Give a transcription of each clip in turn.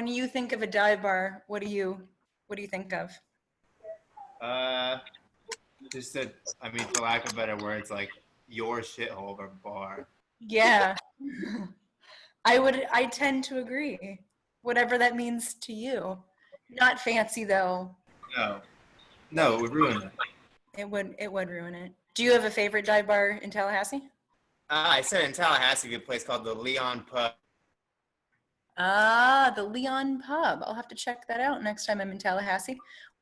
you think of a dive bar, what do you think of? Just a, I mean, for lack of better words, like your shithole of a bar. Yeah. I tend to agree. Whatever that means to you. Not fancy though. No, it would ruin it. It would ruin it. Do you have a favorite dive bar in Tallahassee? I said in Tallahassee, a place called the Leon Pub. Ah, the Leon Pub. I'll have to check that out next time I'm in Tallahassee.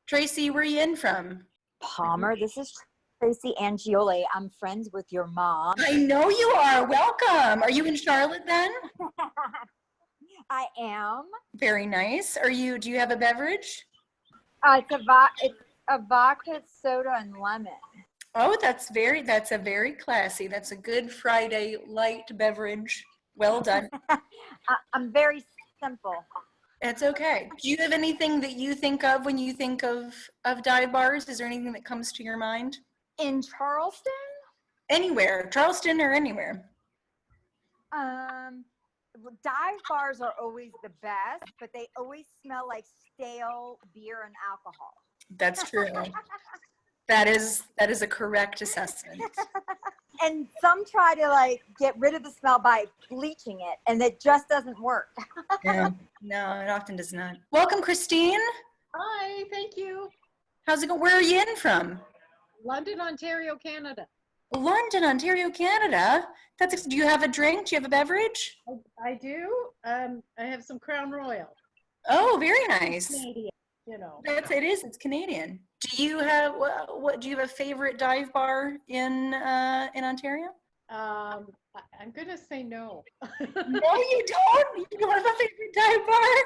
Tracy, where are you in from? Palmer, this is Tracy Angioli. I'm friends with your mom. I know you are. Welcome. Are you in Charlotte then? I am. Very nice. Do you have a beverage? It's a vodka, soda, and lemon. Oh, that's a very classy. That's a good Friday light beverage. Well done. I'm very simple. It's okay. Do you have anything that you think of when you think of dive bars? Is there anything that comes to your mind? In Charleston? Anywhere, Charleston or anywhere. Dive bars are always the best, but they always smell like stale beer and alcohol. That's true. That is a correct assessment. And some try to get rid of the smell by bleaching it, and it just doesn't work. Yeah. No, it often does not. Welcome, Christine. Hi, thank you. How's it going? Where are you in from? London, Ontario, Canada. London, Ontario, Canada. Do you have a drink? Do you have a beverage? I do. I have some Crown Royal. Oh, very nice. Canadian, you know. It's Canadian. Do you have do you have a favorite dive bar in Ontario? I'm gonna say no. No, you don't. You don't have a favorite dive bar?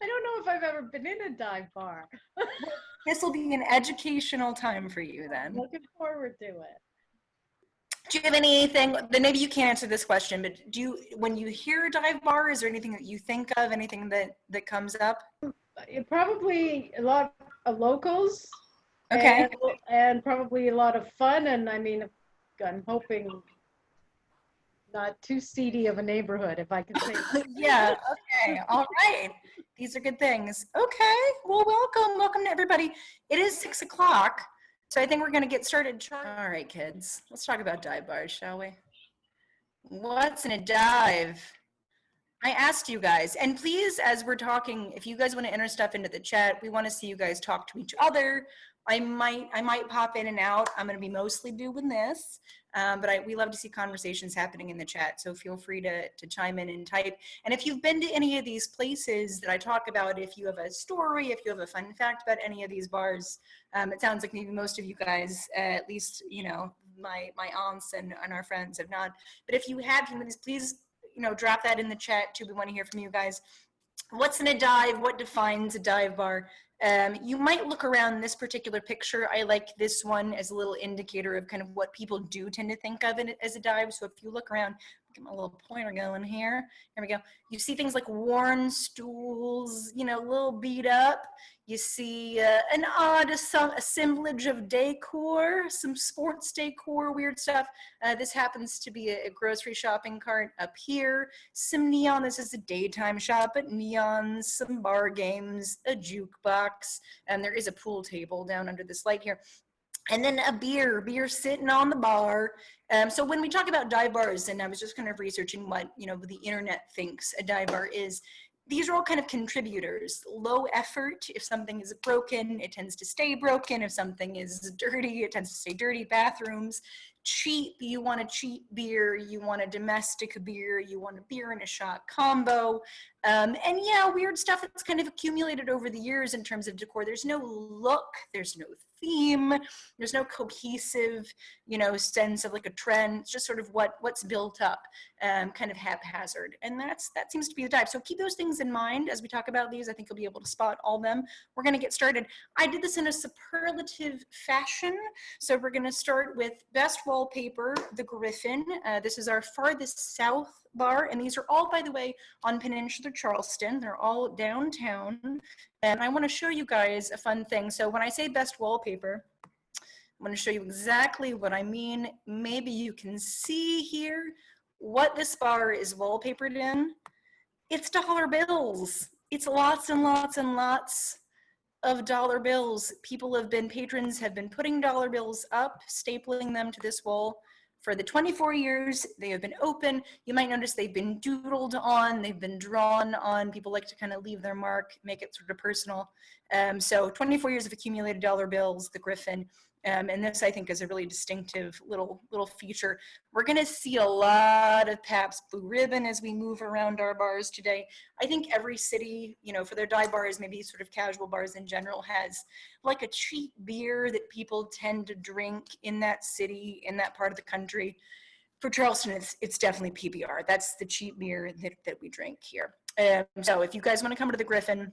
I don't know if I've ever been in a dive bar. This will be an educational time for you then. Looking forward to it. Do you have anything, maybe you can't answer this question, but when you hear a dive bar, is there anything that you think of, anything that comes up? Probably a lot of locals. Okay. And probably a lot of fun. And I mean, I'm hoping not too seedy of a neighborhood, if I can say that. Yeah, okay, all right. These are good things. Okay, well, welcome to everybody. It is 6 o'clock. So I think we're going to get started. All right, kids, let's talk about dive bars, shall we? What's in a dive? I asked you guys, and please, as we're talking, if you guys want to enter stuff into the chat, we want to see you guys talk to each other. I might pop in and out. I'm going to be mostly doing this, but we love to see conversations happening in the chat. So feel free to chime in and type. And if you've been to any of these places that I talk about, if you have a story, if you have a fun fact about any of these bars, it sounds like maybe most of you guys, at least, my aunts and our friends have not. But if you have, please, drop that in the chat too. We want to hear from you guys. What's in a dive? What defines a dive bar? You might look around this particular picture. I like this one as a little indicator of kind of what people do tend to think of it as a dive. So if you look around, get my little pointer going here. There we go. You see things like worn stools, a little beat up. You see an odd assemblage of decor, some sports decor, weird stuff. This happens to be a grocery shopping cart up here. Some neon, this is a daytime shop, but neons, some bar games, a jukebox, and there is a pool table down under this light here. And then a beer sitting on the bar. So when we talk about dive bars, and I was just kind of researching what, the internet thinks a dive bar is, these are all kind of contributors. Low effort. If something is broken, it tends to stay broken. If something is dirty, it tends to stay dirty. Bathrooms. Cheap, you want a cheap beer, you want a domestic beer, you want a beer and a shot combo. And yeah, weird stuff that's kind of accumulated over the years in terms of decor. There's no look, there's no theme, there's no cohesive, sense of like a trend. It's just sort of what's built up, kind of haphazard. And that seems to be the dive. So keep those things in mind as we talk about these. I think you'll be able to spot all of them. We're gonna get started. I did this in a superlative fashion. So we're gonna start with best wallpaper, the Griffon. This is our farthest south bar, and these are all, by the way, on Peninsula Charleston. They're all downtown, and I want to show you guys a fun thing. So when I say best wallpaper, I'm going to show you exactly what I mean. Maybe you can see here what this bar is wallpapered in. It's dollar bills. it's lots and lots and lots of dollar bills. Patrons have been putting dollar bills up, stapling them to this wall for the 24 years they have been open. You might notice they've been doodled on, they've been drawn on. People like to kind of leave their mark, make it sort of personal. So 24 years of accumulated dollar bills, the Griffon. And this, I think, is a really distinctive little feature. We're going to see a lot of Pabst Blue Ribbon as we move around our bars today. I think every city, you know, for their dive bars, maybe sort of casual bars in general, has like a cheap beer that people tend to drink in that city, in that part of the country. For Charleston, it's definitely PBR. That's the cheap beer that we drink here. So if you guys want to come to the Griffon,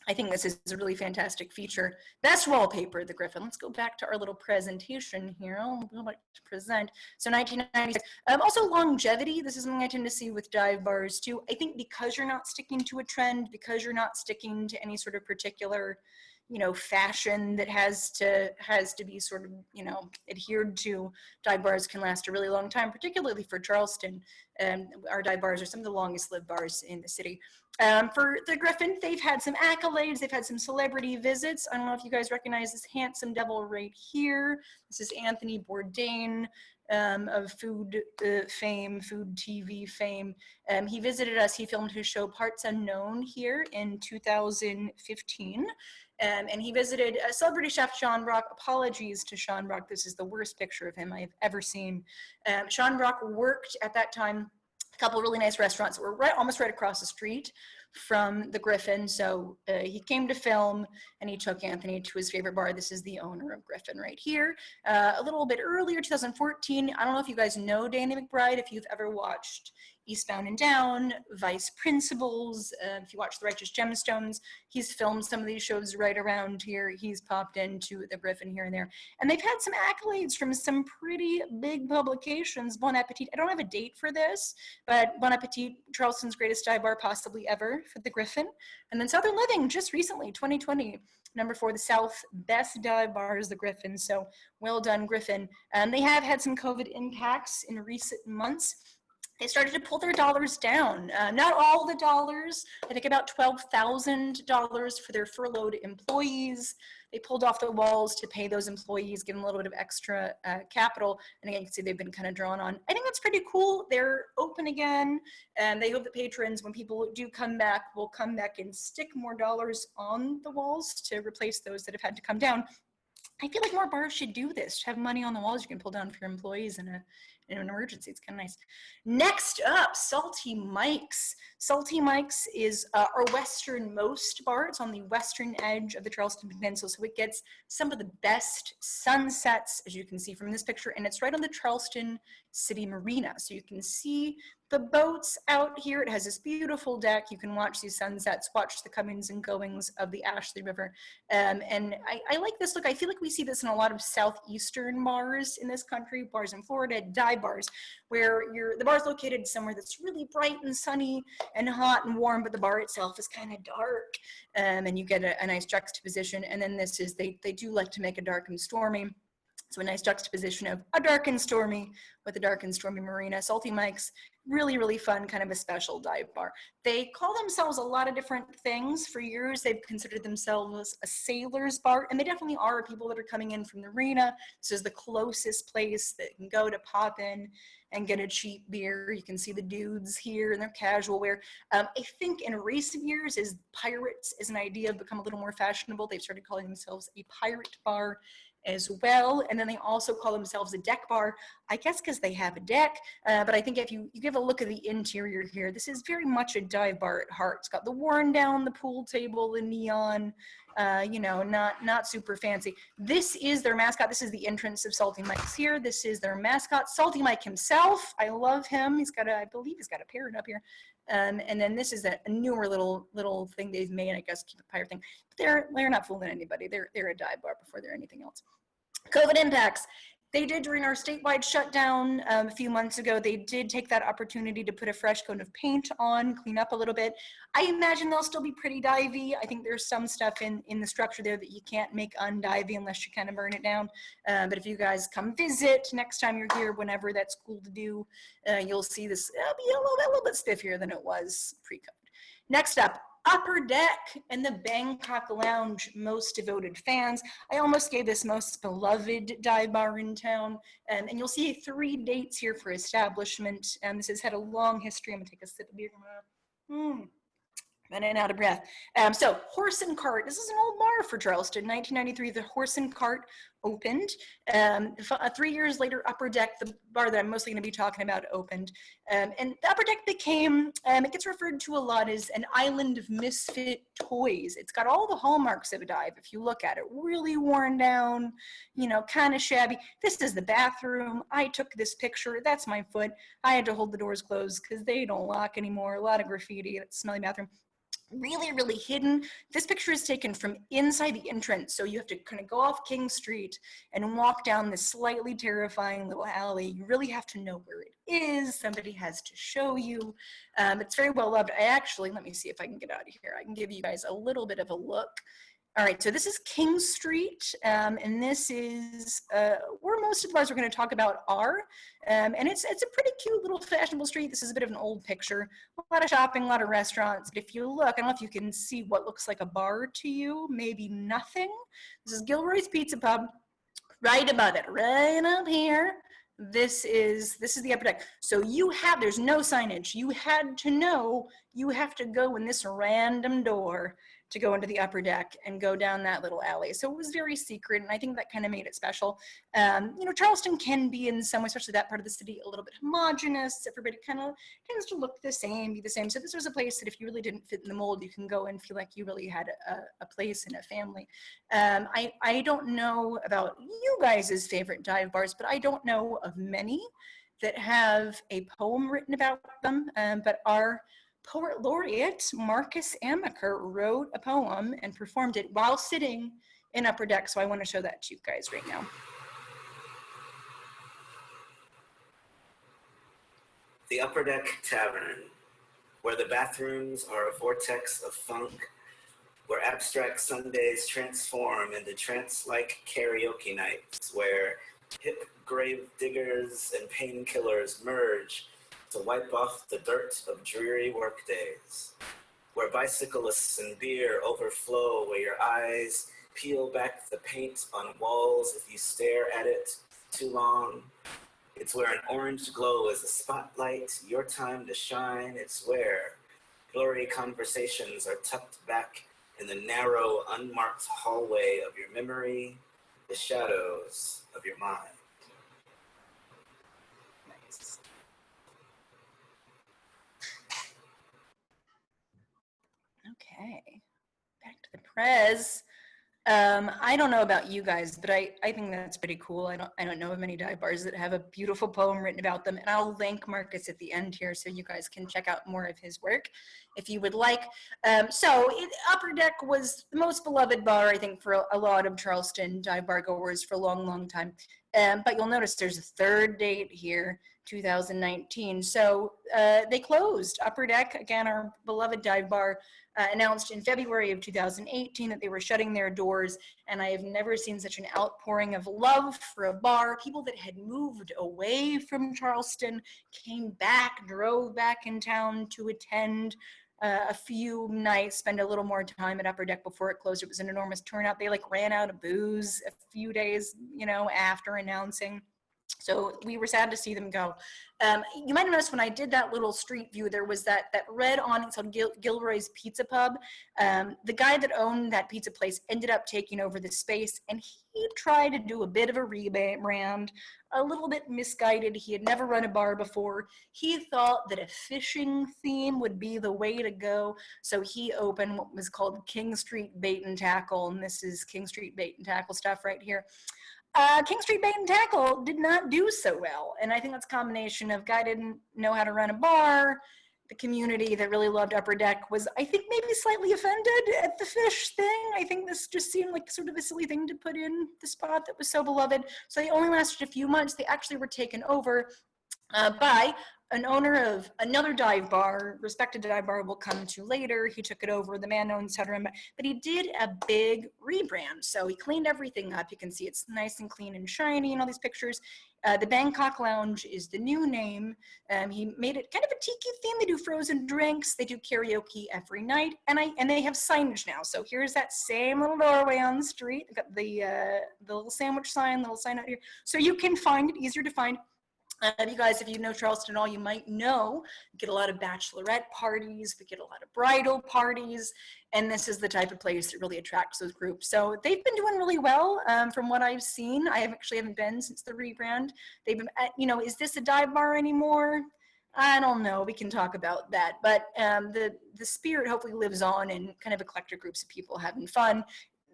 I think this is a really fantastic feature. Best wallpaper, the Griffon. Let's go back to our little presentation here. I'll like to present. So 1996. Also longevity. This is something I tend to see with dive bars too. I think because you're not sticking to a trend, because you're not sticking to any sort of particular, you know, fashion that has to be sort of, you know, adhered to, dive bars can last a really long time, particularly for Charleston. Our dive bars are some of the longest lived bars in the city. For the Griffon, they've had some accolades, they've had some celebrity visits. I don't know if you guys recognize this handsome devil right here. This is Anthony Bourdain of food fame, food TV fame. He visited us, he filmed his show Parts Unknown here in 2015. And he visited celebrity chef Sean Brock. Apologies to Sean Brock. This is the worst picture of him I have ever seen. Sean Brock worked at that time a couple of really nice restaurants that were almost right across the street from the Griffon. So he came to film and he took Anthony to his favorite bar. This is the owner of Griffon right here. A little bit earlier, 2014, I don't know if you guys know Danny McBride, if you've ever watched Eastbound and Down, Vice Principals, if you watch The Righteous Gemstones, he's filmed some of these shows right around here. He's popped into the Griffon here and there. And they've had some accolades from some pretty big publications. Bon Appetit, I don't have a date for this, but Bon Appetit, Charleston's greatest dive bar possibly ever for the Griffon. And then Southern Living, just recently, 2020, number 4, the South best dive bars, the Griffon. So well done, Griffon. They have had some COVID impacts in recent months. They started to pull their dollars down. Not all the dollars, I think about $12,000 for their furloughed employees. They pulled off the walls to pay those employees, give them a little bit of extra capital. And again, you can see they've been kind of drawn on. I think that's pretty cool. They're open again. And they hope that patrons, when people do come back, will come back and stick more dollars on the walls to replace those that have had to come down. I feel like more bars should do this, have money on the walls you can pull down for your employees in an emergency. It's kind of nice. Next up, Salty Mike's. Salty Mike's is our westernmost bar. It's on the western edge of the Charleston Peninsula, so it gets some of the best sunsets, as you can see from this picture, and it's right on the Charleston City Marina. So you can see the boats out here. It has this beautiful deck. You can watch these sunsets, watch the comings and goings of the Ashley River. And I like this look. I feel like we see this in a lot of southeastern bars in this country, bars in Florida, dive bars, where the bar is located somewhere that's really bright and sunny and hot and warm, but the bar itself is kind of dark. And you get a nice juxtaposition. And then this is, they do like to make a dark and stormy. So a nice juxtaposition of a dark and stormy with a dark and stormy marina. Salty Mike's, really, really fun, kind of a special dive bar. They call themselves a lot of different things. For years, they've considered themselves a sailor's bar, and they definitely are. People that are coming in from the marina, this is the closest place that you can go to pop in and get a cheap beer. You can see the dudes here in their casual wear. I think in recent years, as pirates as an idea have become a little more fashionable, they've started calling themselves a pirate bar as well. And then they also call themselves a deck bar, I guess because they have a deck. But I think if you give a look at the interior here, this is very much a dive bar at heart. It's got the worn down, the pool table, the neon, you know, not super fancy. This is their mascot. This is the entrance of Salty Mike's here. This is their mascot, Salty Mike himself. I love him. He's got I believe he's got a parrot up here. And then this is a newer little thing they've made, I guess, keep a pirate thing. But they're not fooling anybody. They're a dive bar before they're anything else. COVID impacts. They did, during our statewide shutdown a few months ago, they did take that opportunity to put a fresh coat of paint on, clean up a little bit. I imagine they'll still be pretty divey. I think there's some stuff in the structure there that you can't make undivey unless you kind of burn it down. But if you guys come visit next time you're here, whenever that's cool to do, you'll see this. It'll be a little bit spiffier than it was pre-COVID. Next up, Upper Deck and the Bangkok Lounge, most devoted fans. I almost gave this most beloved dive bar in town. And you'll see 3 dates here for establishment. This has had a long history. I'm gonna take a sip of beer. Running out of breath. So Horse and Cart, this is an old bar for Charleston. 1993, the Horse and Cart opened. 3 years later, Upper Deck, the bar that I'm mostly going to be talking about, opened. And the Upper Deck became, it gets referred to a lot as an island of misfit toys. It's got all the hallmarks of a dive. If you look at it, really worn down, you know, kind of shabby. This is the bathroom. I took this picture. That's my foot. I had to hold the doors closed because they don't lock anymore. A lot of graffiti. It's a smelly bathroom. Really, really hidden. This picture is taken from inside the entrance, so you have to kind of go off King Street and walk down this slightly terrifying little alley. You really have to know where it is. Somebody has to show you. It's very well loved. Let me see if I can get out of here. I can give you guys a little bit of a look. All right, so this is King Street, and this is where most of the bars we're going to talk about are, and it's a pretty cute little fashionable street. This is a bit of an old picture. A lot of shopping, a lot of restaurants, but if you look, I don't know if you can see what looks like a bar to you, maybe nothing. This is Gilroy's Pizza Pub, right above it, right up here. This is the Upper Deck. So there's no signage. You had to know you have to go in this random door to go into the Upper Deck and go down that little alley. So it was very secret, and I think that kind of made it special. You know, Charleston can be in some way, especially that part of the city, a little bit homogenous. Everybody kind of tends to look the same, be the same. So this was a place that if you really didn't fit in the mold, you can go and feel like you really had a place and a family. I don't know about you guys' favorite dive bars, but I don't know of many that have a poem written about them, but our poet laureate Marcus Amaker wrote a poem and performed it while sitting in Upper Deck. So I want to show that to you guys right now. The Upper Deck Tavern, where the bathrooms are a vortex of funk, where abstract Sundays transform into trance-like karaoke nights, where hip grave diggers and painkillers merge to wipe off the dirt of dreary workdays, where bicyclists and beer overflow, where your eyes peel back the paint on walls if you stare at it too long. It's where an orange glow is a spotlight, your time to shine. It's where blurry conversations are tucked back in the narrow, unmarked hallway of your memory, the shadows of your mind. Nice. Okay, back to the prez. I don't know about you guys, but I think that's pretty cool. I don't know of many dive bars that have a beautiful poem written about them, and I'll link Marcus at the end here so you guys can check out more of his work if you would like. Upper Deck was the most beloved bar, I think, for a lot of Charleston dive bar goers for a long, long time. But you'll notice there's a third date here, 2019. So they closed. Upper Deck, again, our beloved dive bar, announced in February of 2018 that they were shutting their doors, and I have never seen such an outpouring of love for a bar. People that had moved away from Charleston came back, drove back in town to attend a few nights, spend a little more time at Upper Deck before it closed. It was an enormous turnout. They ran out of booze a few days, after announcing. So we were sad to see them go. You might have noticed when I did that little street view, there was that red awning called Gilroy's Pizza Pub. The guy that owned that pizza place ended up taking over the space, and he tried to do a bit of a rebrand, a little bit misguided. He had never run a bar before. He thought that a fishing theme would be the way to go, so he opened what was called King Street Bait and Tackle, and this is King Street Bait and Tackle stuff right here. King Street Bait and Tackle did not do so well, and I think that's a combination of guy didn't know how to run a bar, the community that really loved Upper Deck was, I think, maybe slightly offended at the fish thing. I think this just seemed like sort of a silly thing to put in the spot that was so beloved. So they only lasted a few months. They actually were taken over by an owner of another dive bar, respected dive bar we'll come to later. He took it over, the man owns Headroom, but he did a big rebrand. So he cleaned everything up. You can see it's nice and clean and shiny in all these pictures. The Bangkok Lounge is the new name. He made it kind of a tiki theme. They do frozen drinks. They do karaoke every night, and they have signage now. So here's that same little doorway on the street. They've got the little sandwich sign, little sign out here, so you can find it, easier to find. You guys, if you know Charleston at all, you might know we get a lot of bachelorette parties, we get a lot of bridal parties, and this is the type of place that really attracts those groups. So they've been doing really well from what I've seen. I actually haven't been since the rebrand. They've been, you know, is this a dive bar anymore? I don't know. We can talk about that. But the spirit hopefully lives on in kind of eclectic groups of people having fun.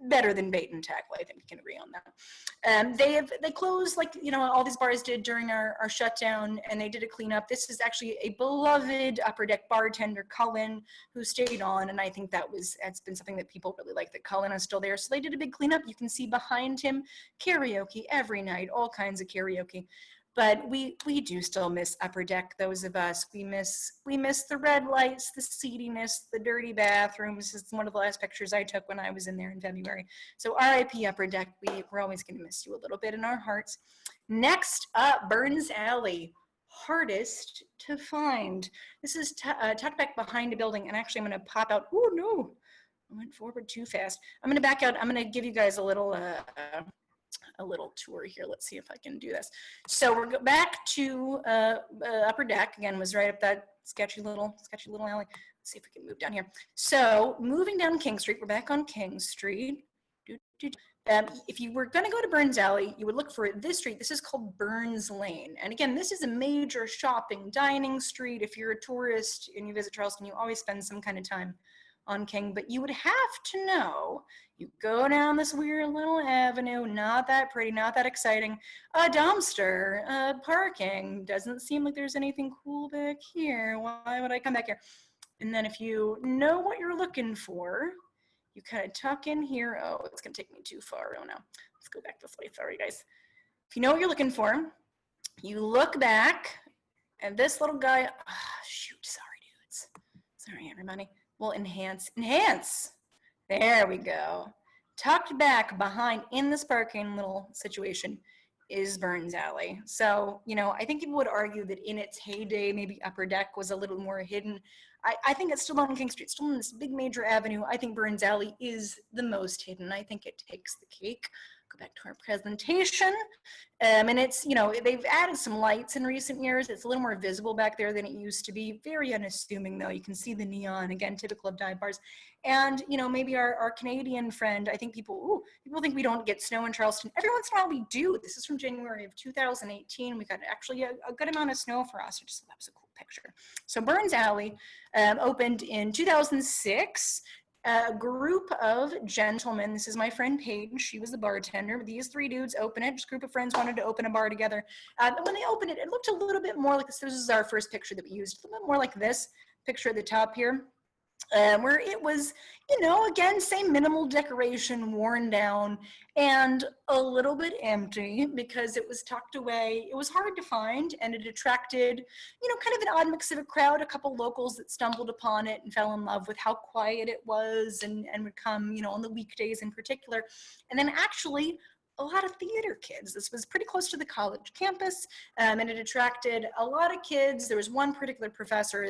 Better than bait and tackle, I think we can agree on that. They closed, like, you know, all these bars did during our shutdown, and they did a cleanup. This is actually a beloved Upper Deck bartender, Cullen, who stayed on, and I think that's been something that people really like, that Cullen is still there. So they did a big cleanup. You can see behind him karaoke every night, all kinds of karaoke. But we do still miss Upper Deck, those of us. We miss the red lights, the seediness, the dirty bathrooms. It's one of the last pictures I took when I was in there in February. So RIP Upper Deck, we're always going to miss you a little bit in our hearts. Next up, Burns Alley, hardest to find. This is tucked back behind a building, and actually I'm going to pop out. Oh no, I went forward too fast. I'm going to back out. I'm going to give you guys a little tour here. Let's see if I can do this. So we're back to Upper Deck. Again, was right up that sketchy little alley. Let's see if we can move down here. So moving down King Street, we're back on King Street. If you were going to go to Burns Alley, you would look for this street. This is called Burns Lane. And again, this is a major shopping, dining street. If you're a tourist and you visit Charleston, you always spend some kind of time on King, but you would have to know, you go down this weird little avenue, not that pretty, not that exciting, a dumpster, parking, doesn't seem like there's anything cool back here, why would I come back here? And then if you know what you're looking for, you kind of tuck in here. Oh, it's gonna take me too far. Oh no, let's go back this way, sorry guys. If you know what you're looking for, you look back, and this little guy, shoot, sorry dudes, sorry everybody. We'll enhance. There we go. Tucked back behind in this parking little situation is Burns Alley. So, you know, I think people would argue that in its heyday, maybe Upper Deck was a little more hidden. I think it's still on King Street, still on this big major avenue. I think Burns Alley is the most hidden. I think it takes the cake. Go back to our presentation. And it's, you know, they've added some lights in recent years. It's a little more visible back there than it used to be. Very unassuming though. You can see the neon, again, typical of dive bars. And, you know, maybe our Canadian friend, I think people think we don't get snow in Charleston. Every once in a while we do. This is from January of 2018. We got actually a good amount of snow for us. I just thought that was a cool picture. So Burns Alley opened in 2006. A group of gentlemen, this is my friend Paige, she was the bartender. These three dudes opened it, just a group of friends wanted to open a bar together. When they opened it, it looked a little bit more like this. This is our first picture that we used, a little bit more like this picture at the top here. Where it was, you know, again, same minimal decoration, worn down, and a little bit empty because it was tucked away. It was hard to find, and it attracted, you know, kind of an odd mix of a crowd, a couple locals that stumbled upon it and fell in love with how quiet it was and would come, you know, on the weekdays in particular. And then actually, a lot of theater kids. This was pretty close to the college campus, and it attracted a lot of kids. There was one particular professor,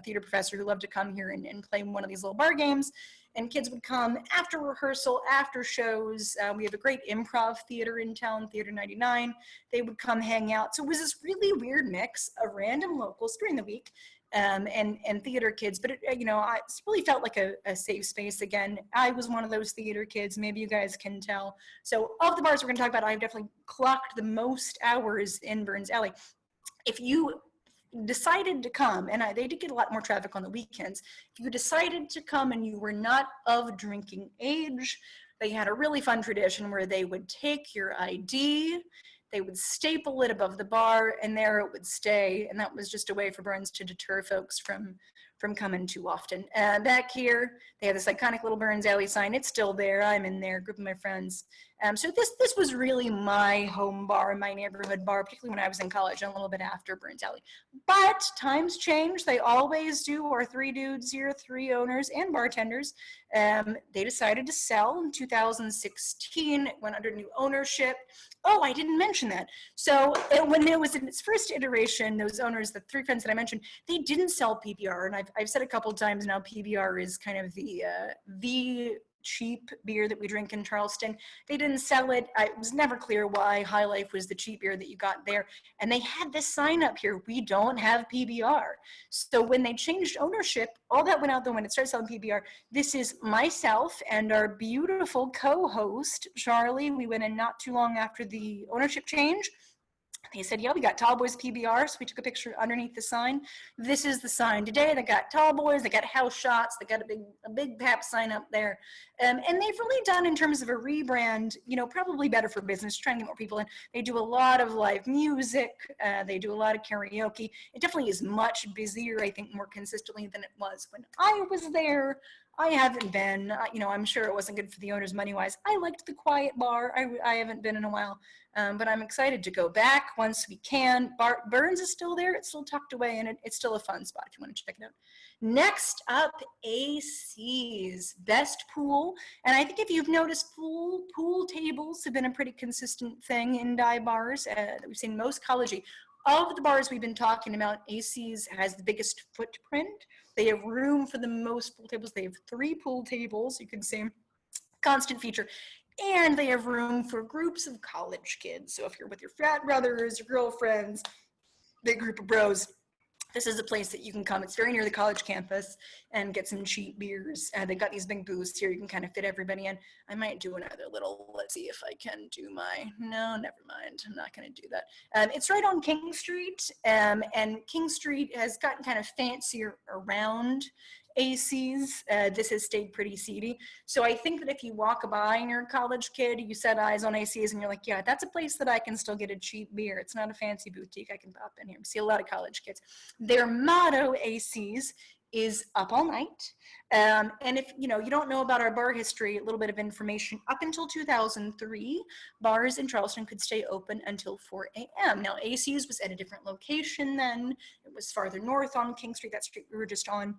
theater professor, who loved to come here and play one of these little bar games, and kids would come after rehearsal, after shows. We have a great improv theater in town, Theater 99. They would come hang out. So it was this really weird mix of random locals during the week and theater kids, but it, you know, it really felt like a safe space. Again, I was one of those theater kids, maybe you guys can tell. So of the bars we're gonna talk about, I've definitely clocked the most hours in Burns Alley. If you decided to come, and they did get a lot more traffic on the weekends, if you decided to come and you were not of drinking age, they had a really fun tradition where they would take your ID, they would staple it above the bar, and there it would stay. And that was just a way for Burns to deter folks from coming too often. Back here, they have this iconic little Burns Alley sign. It's still there. I'm in there, a group of my friends. So this was really my home bar, my neighborhood bar, particularly when I was in college and a little bit after Burns Alley. But times change. They always do. Our three dudes here, three owners and bartenders. They decided to sell in 2016. It went under new ownership. Oh, I didn't mention that. So when it was in its first iteration, those owners, the three friends that I mentioned, they didn't sell PBR. And I've said a couple times now, PBR is kind of the cheap beer that we drink in Charleston. They didn't sell it. It was never clear why. High Life was the cheap beer that you got there. And they had this sign up here, we don't have PBR. So when they changed ownership, all that went out the window. It started selling PBR. This is myself and our beautiful co-host, Charlie. We went in not too long after the ownership change. They said, yeah, we got Tall Boys PBR, so we took a picture underneath the sign. This is the sign today. They got Tall Boys, they got house shots, they got a big pap sign up there. And they've really done, in terms of a rebrand, you know, probably better for business, trying to get more people in. They do a lot of live music. They do a lot of karaoke. It definitely is much busier, I think, more consistently than it was when I was there. I haven't been, you know, I'm sure it wasn't good for the owners money-wise. I liked the quiet bar. I haven't been in a while, but I'm excited to go back once we can. Burns is still there. It's still tucked away, and it's still a fun spot if you want to check it out. Next up, AC's best pool. And I think if you've noticed, pool tables have been a pretty consistent thing in dive bars that we've seen most college-y. Of the bars we've been talking about, AC's has the biggest footprint. They have room for the most pool tables. They have 3 pool tables, you can see, constant feature. And they have room for groups of college kids. So if you're with your frat brothers, your girlfriends, big group of bros, this is a place that you can come. It's very near the college campus and get some cheap beers. They've got these big booths here. You can kind of fit everybody in. I might do another little, let's see if I can do no, never mind. I'm not going to do that. It's right on King Street. And King Street has gotten kind of fancier around AC's. This has stayed pretty seedy. So I think that if you walk by and you're a college kid, you set eyes on AC's and you're like, yeah, that's a place that I can still get a cheap beer. It's not a fancy boutique. I can pop in here. We see a lot of college kids. Their motto, AC's, is up all night. And if you don't know about our bar history, a little bit of information. Up until 2003, bars in Charleston could stay open until 4 a.m. Now, AC's was at a different location then. It was farther north on King Street, that street we were just on.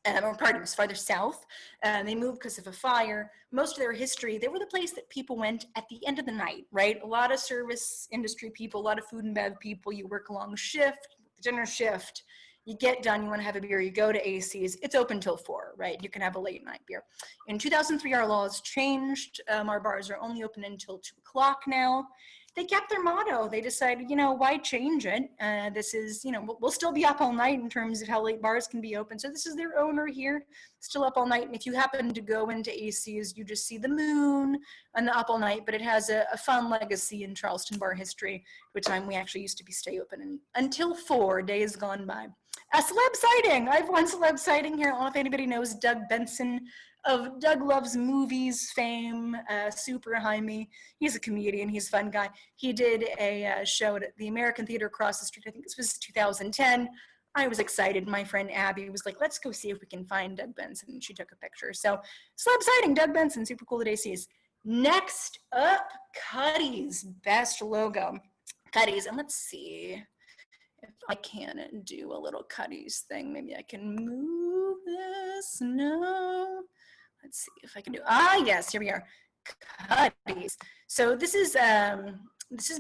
Or pardon, it was farther south. They moved because of a fire. Most of their history, they were the place that people went at the end of the night, right? A lot of service industry people, a lot of food and bev people. You work a long shift, dinner shift. You get done, you want to have a beer, you go to AC's. It's open till 4, right? You can have a late night beer. In 2003, our laws changed. Our bars are only open until 2 o'clock now. They kept their motto. They decided, why change it? This is, we'll still be up all night in terms of how late bars can be open. So this is their owner here, still up all night. And if you happen to go into AC's, you just see the moon and the up all night, but it has a fun legacy in Charleston bar history, which time we actually used to stay open until 4 days gone by. A celeb sighting. I have one celeb sighting here. I don't know if anybody knows Doug Benson of Doug Loves Movies fame, Super Jaime. He's a comedian. He's a fun guy. He did a show at the American Theater across the street. I think this was 2010. I was excited. My friend Abby was like, let's go see if we can find Doug Benson. And she took a picture. So celeb sighting, Doug Benson, super cool at AC's. Next up, Cutty's best logo. Cutty's, and let's see if I can do a little Cutty's thing. Maybe I can move this. No. Let's see if I can do. Yes, here we are. Cutty's. So this is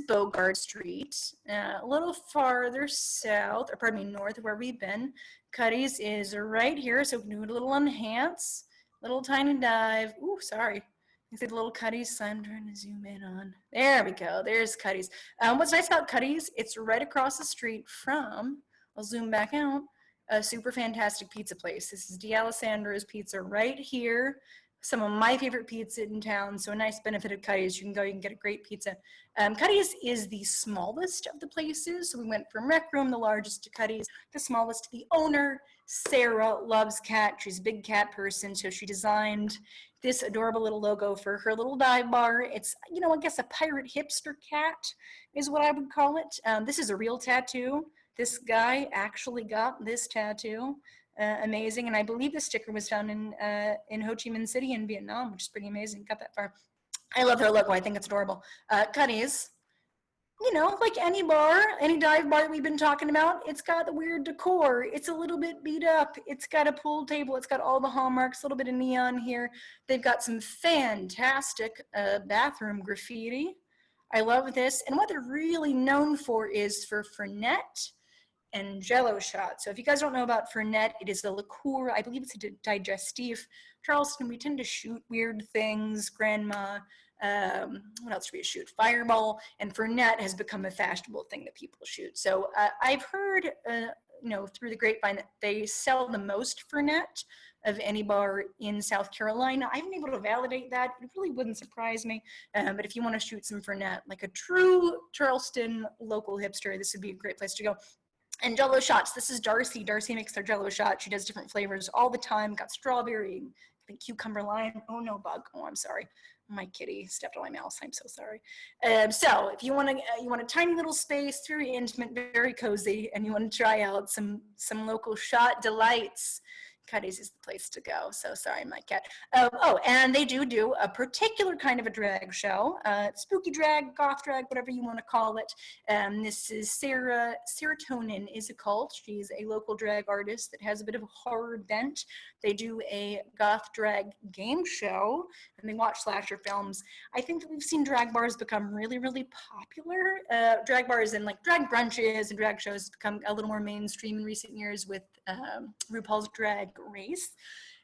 Bogart Street, a little farther south, or pardon me, north of where we've been. Cutty's is right here, so we can do a little enhance, little tiny dive. Ooh, sorry. You see the little Cutty's sign I'm trying to zoom in on. There we go. There's Cutty's. What's nice about Cutty's, it's right across the street from, I'll zoom back out, a super fantastic pizza place. This is D'Alessandro's Pizza right here. Some of my favorite pizza in town. So a nice benefit of Cutty's. You can go, you can get a great pizza. Cutty's is the smallest of the places. So we went from Rec Room, the largest, to Cutty's, the smallest. The owner, Sarah, loves cat. She's a big cat person. So she designed this adorable little logo for her little dive bar. It's, I guess a pirate hipster cat is what I would call it. This is a real tattoo. This guy actually got this tattoo. Amazing. And I believe the sticker was found in Ho Chi Minh City in Vietnam, which is pretty amazing. Got that far. I love their logo. I think it's adorable. Cutty's, you know, like any bar, any dive bar that we've been talking about, it's got the weird decor. It's a little bit beat up. It's got a pool table. It's got all the hallmarks, a little bit of neon here. They've got some fantastic bathroom graffiti. I love this. And what they're really known for is for Fernet and Jello shots. So if you guys don't know about Fernet, it is a liqueur. I believe it's a digestif. Charleston, we tend to shoot weird things. Grandma, what else do we shoot? Fireball. And Fernet has become a fashionable thing that people shoot. So I've heard, you know, through the grapevine that they sell the most Fernet of any bar in South Carolina. I haven't been able to validate that. It really wouldn't surprise me. But if you want to shoot some Fernet, like a true Charleston local hipster, this would be a great place to go. And Jello shots, this is Darcy. Darcy makes their Jello shot. She does different flavors all the time. Got strawberry, I think cucumber lime. Oh no, bug. Oh, I'm sorry. My kitty stepped on my mouse. I'm so sorry. So if you want a tiny little space, very intimate, very cozy, and you want to try out some local shot delights, Cutty's is the place to go. So sorry, my cat. Oh, and they do a particular kind of a drag show. Spooky drag, goth drag, whatever you want to call it. This is Sarah. Serotonin is a cult. She's a local drag artist that has a bit of a horror bent. They do a goth drag game show, and they watch slasher films. I think that we've seen drag bars become really, really popular. Drag bars and like drag brunches and drag shows become a little more mainstream in recent years with RuPaul's Drag Race.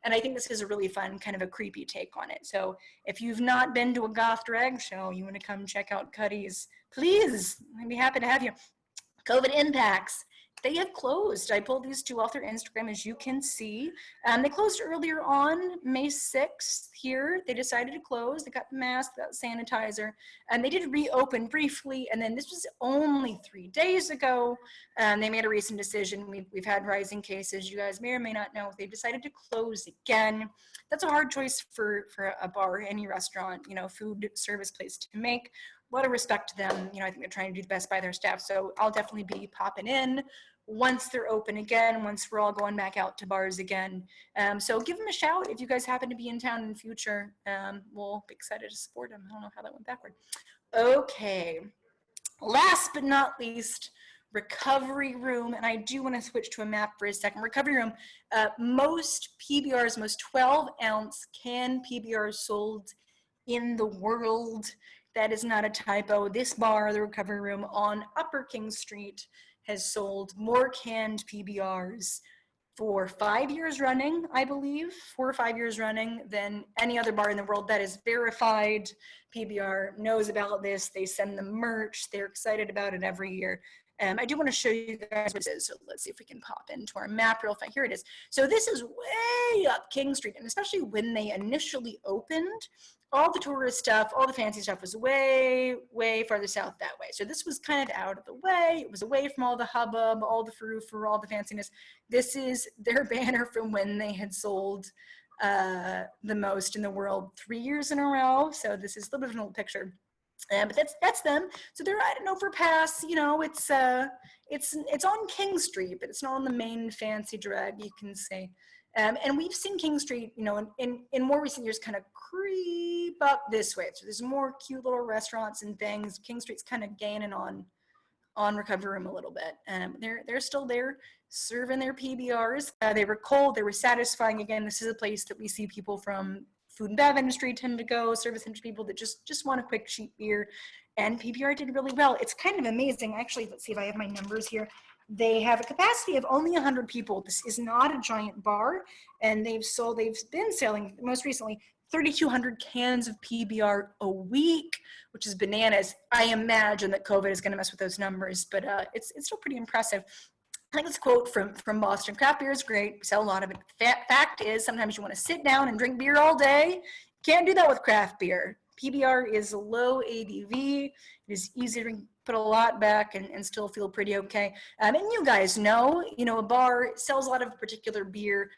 And I think this is a really fun, kind of a creepy take on it. So if you've not been to a goth drag show, you want to come check out Cutty's, please, I'd be happy to have you. COVID impacts. They have closed. I pulled these two off their Instagram, as you can see. They closed earlier on May 6th here. They decided to close. They got the mask, got sanitizer, and they did reopen briefly. And then this was only 3 days ago. They made a recent decision. We've had rising cases. You guys may or may not know. They've decided to close again. That's a hard choice for a bar, any restaurant, you know, food service place to make. A lot of respect to them. You know, I think they're trying to do the best by their staff. So I'll definitely be popping in once they're open again, once we're all going back out to bars again. So give them a shout if you guys happen to be in town in the future. We'll be excited to support them. I don't know how that went backward. Okay, last but not least, recovery room. And I do want to switch to a map for a second. Recovery room, most PBRs, most 12-ounce can PBRs sold in the world. That is not a typo. This bar, the recovery room on Upper King Street, has sold more canned PBRs for 5 years running, I believe, 4 or 5 years running, than any other bar in the world. That is verified. PBR knows about this. They send them merch. They're excited about it every year. I do want to show you guys what it is. So let's see if we can pop into our map real fast. Here it is. So this is way up King Street, and especially when they initially opened, all the tourist stuff, all the fancy stuff was way, way farther south that way. So this was kind of out of the way. It was away from all the hubbub, all the frou-frou, all the fanciness. This is their banner from when they had sold the most in the world 3 years in a row. So this is a little bit of an old picture. But that's them. So they're at an overpass. You know, it's on King Street, but it's not on the main fancy drag, you can say. And we've seen King Street, you know, in more recent years kind of creep up this way. So there's more cute little restaurants and things. King Street's kind of gaining on recovery room a little bit. They're still there serving their PBRs. They were cold. They were satisfying. Again, this is a place that we see people from food and bev industry tend to go, service industry people that just want a quick cheap beer. And PBR did really well. It's kind of amazing. Actually, let's see if I have my numbers here. They have a capacity of only 100 people. This is not a giant bar, and they've been selling most recently 3,200 cans of PBR a week, which is bananas. I imagine that COVID is going to mess with those numbers, but it's still pretty impressive. I think it's a quote from Boston. Craft beer is great. We sell a lot of it. Fact is, sometimes you want to sit down and drink beer all day. Can't do that with craft beer. PBR is low ABV. It is easy to put a lot back and still feel pretty okay. And you guys know, a bar sells a lot of particular beer.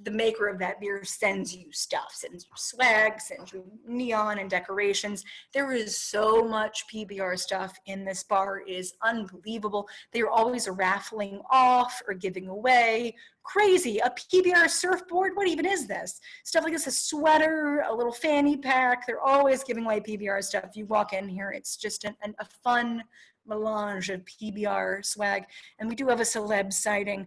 the maker of that beer sends you stuff, sends you swag, sends you neon and decorations. There is so much PBR stuff in this bar. It is unbelievable. They're always raffling off or giving away. Crazy. A PBR surfboard? What even is this? Stuff like this, a sweater, a little fanny pack. They're always giving away PBR stuff. You walk in here, it's just a fun melange of PBR swag. And we do have a celeb sighting.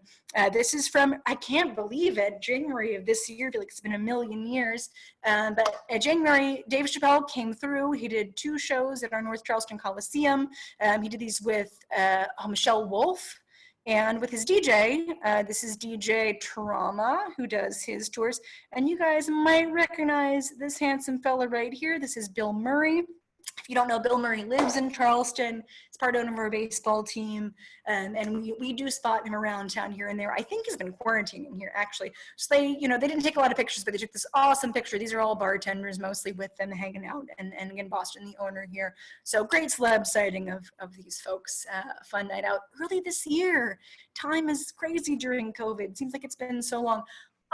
This is from, I can't believe it, January of this year. I feel like it's been a million years. But January, Dave Chappelle came through. He did 2 shows at our North Charleston Coliseum. He did these with Michelle Wolf and with his DJ. This is DJ Trauma, who does his tours. And you guys might recognize this handsome fella right here. This is Bill Murray. If you don't know, Bill Murray lives in Charleston. He's part owner of our baseball team. And we do spot him around town here and there. I think he's been quarantining here, actually. So they didn't take a lot of pictures, but they took this awesome picture. These are all bartenders, mostly with them hanging out. And again, Boston, the owner here. So great celeb sighting of these folks. Fun night out. Really this year, time is crazy during COVID. Seems like it's been so long.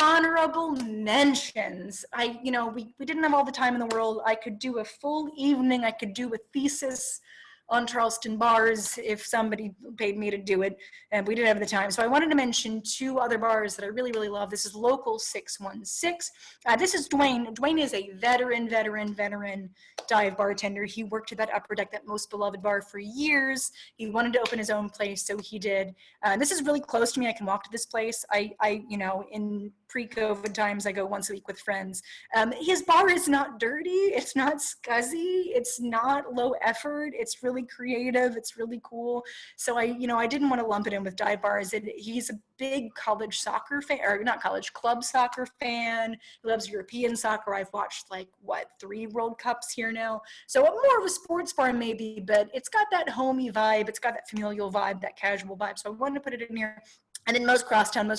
Honorable mentions. We didn't have all the time in the world. I could do a full evening. I could do a thesis on Charleston bars if somebody paid me to do it, and we didn't have the time. So I wanted to mention 2 other bars that I really, really love. This is Local 616. This is Dwayne. Dwayne is a veteran dive bartender. He worked at that Upper Deck, that most beloved bar, for years. He wanted to open his own place, so he did. This is really close to me. I can walk to this place. In pre-COVID times, I go once a week with friends. His bar is not dirty. It's not scuzzy. It's not low effort. It's really creative. It's really cool. So I didn't want to lump it in with dive bars. He's a big college soccer fan, or not college, club soccer fan. He loves European soccer. I've watched 3 World Cups here now. So more of a sports bar maybe, but it's got that homey vibe. It's got that familial vibe, that casual vibe. So I wanted to put it in here. And then Most Crosstown,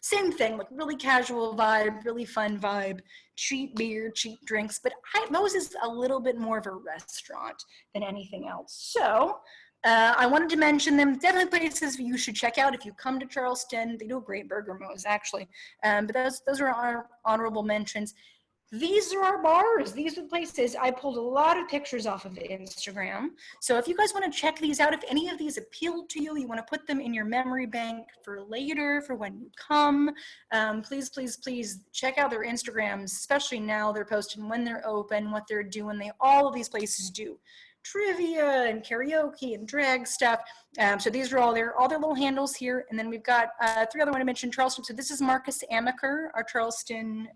same thing, really casual vibe, really fun vibe, cheap beer, cheap drinks. But Moe's is a little bit more of a restaurant than anything else. So I wanted to mention them. Definitely places you should check out if you come to Charleston. They do a great burger, Moe's, actually. But those are our honorable mentions. These are our bars. These are the places. I pulled a lot of pictures off of Instagram. So if you guys want to check these out, if any of these appealed to you, you want to put them in your memory bank for later, for when you come, please check out their Instagrams, especially now. They're posting when they're open, what they're doing. All of these places do trivia and karaoke and drag stuff. So these are all their little handles here. And then we've got 3 other ones I mentioned, Charleston. So this is Marcus Amaker, our Charleston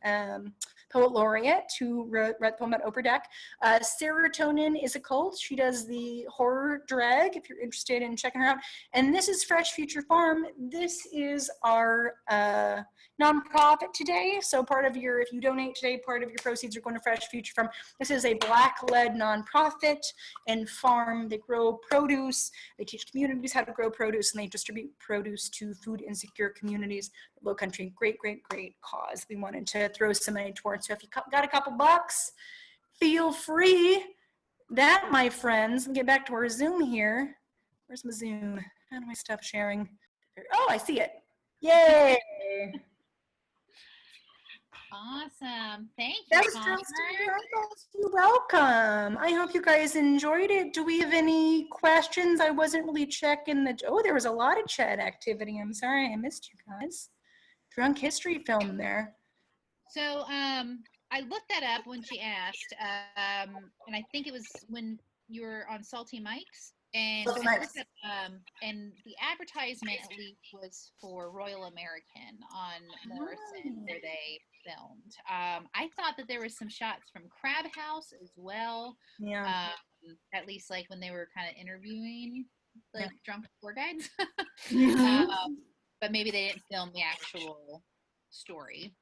poet laureate, who wrote the poem about Upper Deck. Serotonin is a cult. She does the horror drag, if you're interested in checking her out. And this is Fresh Future Farm. This is our nonprofit today. So if you donate today, part of your proceeds are going to Fresh Future Farm. This is a Black-led nonprofit and farm. They grow produce. They teach communities how to grow produce, and they distribute produce to food insecure communities. Low country, great cause. We wanted to throw some money towards. So if you got a couple bucks, feel free. That, my friends, let me get back to our Zoom here. Where's my Zoom? How do I stop sharing? Oh, I see it. Yay. Awesome. Thank you. That was You're welcome. I hope you guys enjoyed it. Do we have any questions? I wasn't really checking there was a lot of chat activity. I'm sorry I missed you guys. Drunk history film there. So I looked that up when she asked, and I think it was when you were on Salty Mike's. And Salty I Mike's. looked up, and the advertisement at least was for Royal American on Morrison, where they filmed. I thought that there was some shots from Crab House as well. Yeah. At least when they were kind of interviewing drunk tour guides. But maybe they didn't film the actual story.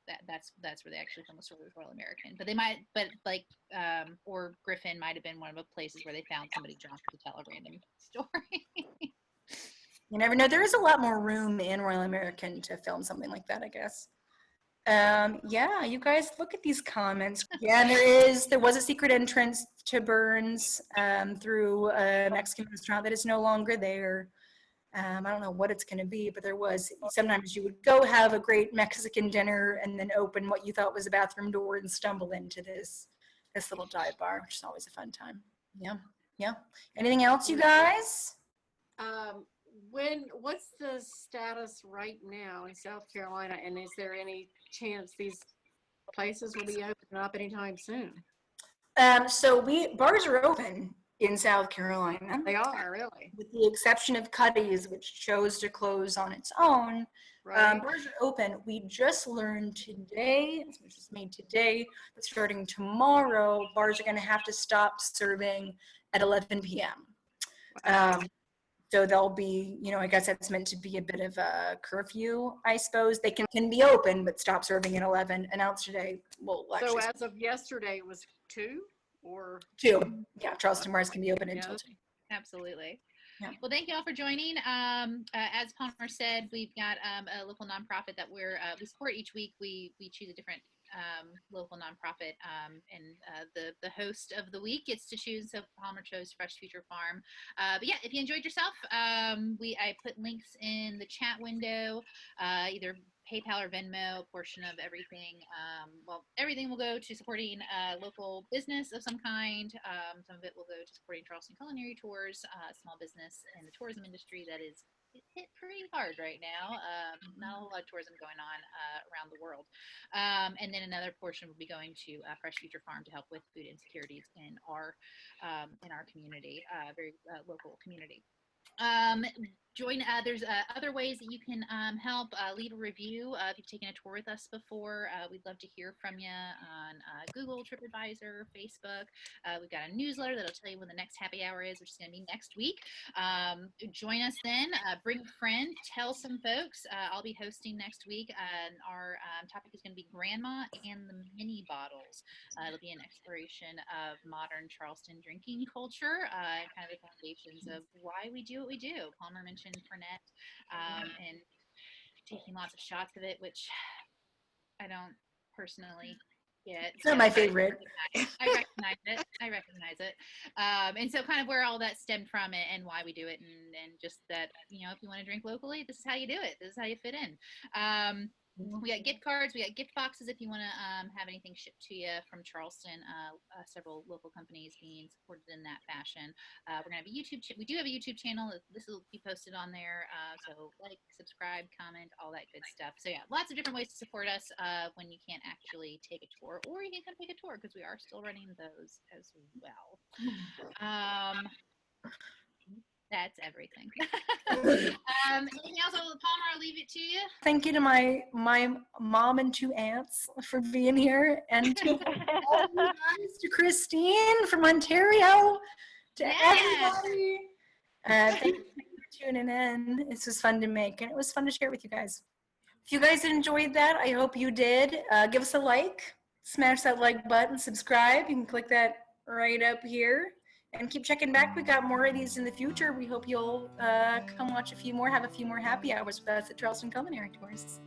That's where they actually filmed the story with Royal American. But they might, or Griffon might have been one of the places where they found somebody drunk to tell a random story. You never know. There is a lot more room in Royal American to film something like that, I guess. Yeah, you guys look at these comments. Yeah, there was a secret entrance to Burns through a Mexican restaurant that is no longer there. I don't know what it's going to be, but there was, sometimes you would go have a great Mexican dinner and then open what you thought was a bathroom door and stumble into this little dive bar, which is always a fun time. Yeah. Yeah. Anything else, you guys? What's the status right now in South Carolina, and is there any chance these places will be opening up anytime soon? So bars are open in South Carolina. They are, really? With the exception of Cutty's, which chose to close on its own. Right. Bars are open. We just learned today, which was made today, that starting tomorrow, bars are going to have to stop serving at 11 p.m. So there'll be, I guess that's meant to be a bit of a curfew, I suppose. They can be open, but stop serving at 11. Announced today. Well, So actually, as of yesterday, it was 2 or 2. Yeah, Charleston bars can be open until 2. Absolutely. Yeah. Well, thank you all for joining. As Palmer said, we've got a local nonprofit that we support each week. We choose a different local nonprofit, and the host of the week gets to choose. So Palmer chose Fresh Future Farm. But yeah, if you enjoyed yourself, I put links in the chat window, either PayPal or Venmo, a portion of everything. Everything will go to supporting local business of some kind. Some of it will go to supporting Charleston Culinary Tours, small business in the tourism industry that is hit pretty hard right now. Not a whole lot of tourism going on around the world. And then another portion will be going to Fresh Future Farm to help with food insecurities in our community, very local community. There's other ways that you can help. Leave a review if you've taken a tour with us before. We'd love to hear from you on Google, TripAdvisor, Facebook. We've got a newsletter that'll tell you when the next happy hour is, which is going to be next week. Join us then. Bring a friend. Tell some folks. I'll be hosting next week, and our topic is going to be Grandma and the Mini Bottles. It'll be an exploration of modern Charleston drinking culture, kind of the foundations of why we do what we do. Palmer mentioned Fernet, and taking lots of shots of it, which I don't personally get. It's not my favorite. I recognize it. And so kind of where all that stemmed from it and why we do it, and just that, if you want to drink locally, this is how you do it. This is how you fit in. We got gift cards. We got gift boxes if you want to have anything shipped to you from Charleston. Several local companies being supported in that fashion. We're going to have a YouTube. We do have a YouTube channel. This will be posted on there. So like, subscribe, comment, all that good stuff. So yeah, lots of different ways to support us when you can't actually take a tour, or you can come take a tour because we are still running those as well. That's everything. Anything else, Palmer? I'll leave it to you. Thank you to my mom and 2 aunts for being here, and to all you guys, to Christine from Ontario, to everybody. Thank you for tuning in. This was fun to make, and it was fun to share with you guys. If you guys enjoyed that, I hope you did. Give us a like, smash that like button, subscribe. You can click that right up here. And keep checking back. We got more of these in the future. We hope you'll come watch a few more, have a few more happy hours with us at Charleston Culinary Tours.